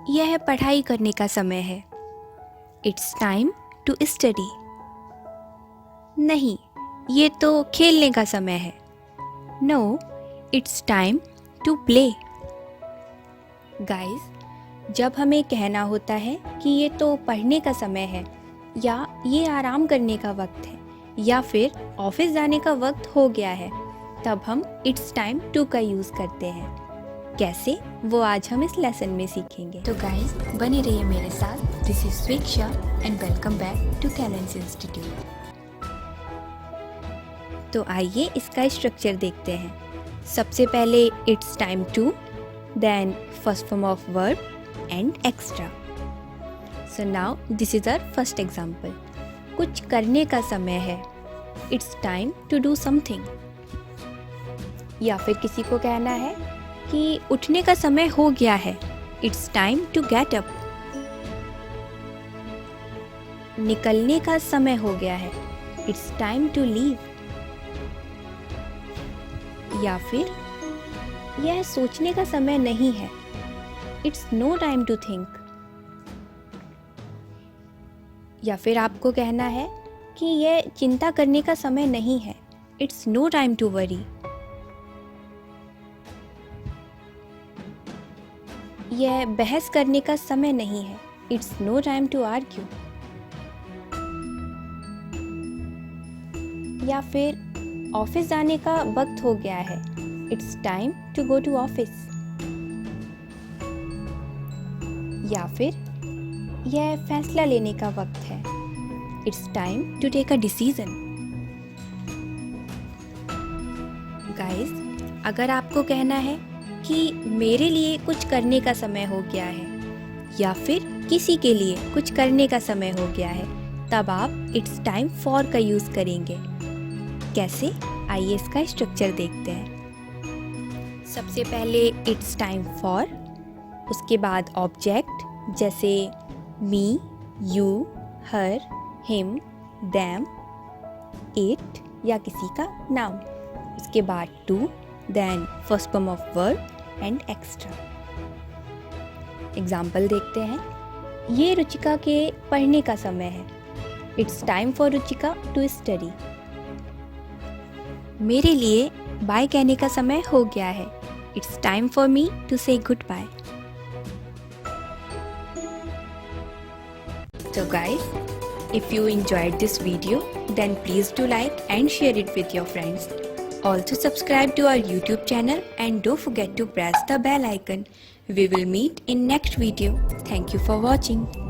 यह पढ़ाई करने का समय है। It's time to study. नहीं, ये तो खेलने का समय है। No, it's time to play. Guys, जब हमें कहना होता है कि ये तो पढ़ने का समय है, या ये आराम करने का वक्त है, या फिर ऑफिस जाने का वक्त हो गया है, तब हम इट्स टाइम टू का यूज़ करते हैं। कैसे, वो आज हम इस लेसन में सीखेंगे। तो गाइस, बने रहिए मेरे साथ। दिस इज स्वेक्षा एंड वेलकम बैक टू कैलेंस इंस्टीट्यूट। तो आइए इसका स्ट्रक्चर देखते हैं। सबसे पहले it's time to, then first form of verb and extra. So now this is our first example. कुछ करने का समय है। It's time to do something. या फिर किसी को कहना है कि उठने का समय हो गया है। It's time to get up. निकलने का समय हो गया है। It's time to leave. या फिर यह सोचने का समय नहीं है। It's no time to think. या फिर आपको कहना है कि यह चिंता करने का समय नहीं है। It's no time to worry. यह बहस करने का समय नहीं है। It's no time to argue. या फिर ऑफिस जाने का वक्त हो गया है। It's time to go to office. या फिर यह फैसला लेने का वक्त है। It's time to take a decision. Guys, अगर आपको कहना है कि मेरे लिए कुछ करने का समय हो गया है, या फिर किसी के लिए कुछ करने का समय हो गया है, तब आप इट्स टाइम फॉर का यूज़ करेंगे। कैसे, आइए इसका स्ट्रक्चर देखते हैं। सबसे पहले इट्स टाइम फॉर, उसके बाद ऑब्जेक्ट जैसे me, you, her, him, them, it या किसी का नाम। उसके बाद to, then first form of verb and extra. Example देखते हैं। ये रुचिका के पढ़ने का समय है। It's time for Ruchika to study. मेरे लिए बाय कहने का समय हो गया है। It's time for me to say good bye. So guys, if you enjoyed this video, then please do like and share it with your friends. Also subscribe to our YouTube channel and don't forget to press the bell icon. We will meet in next video. Thank you for watching.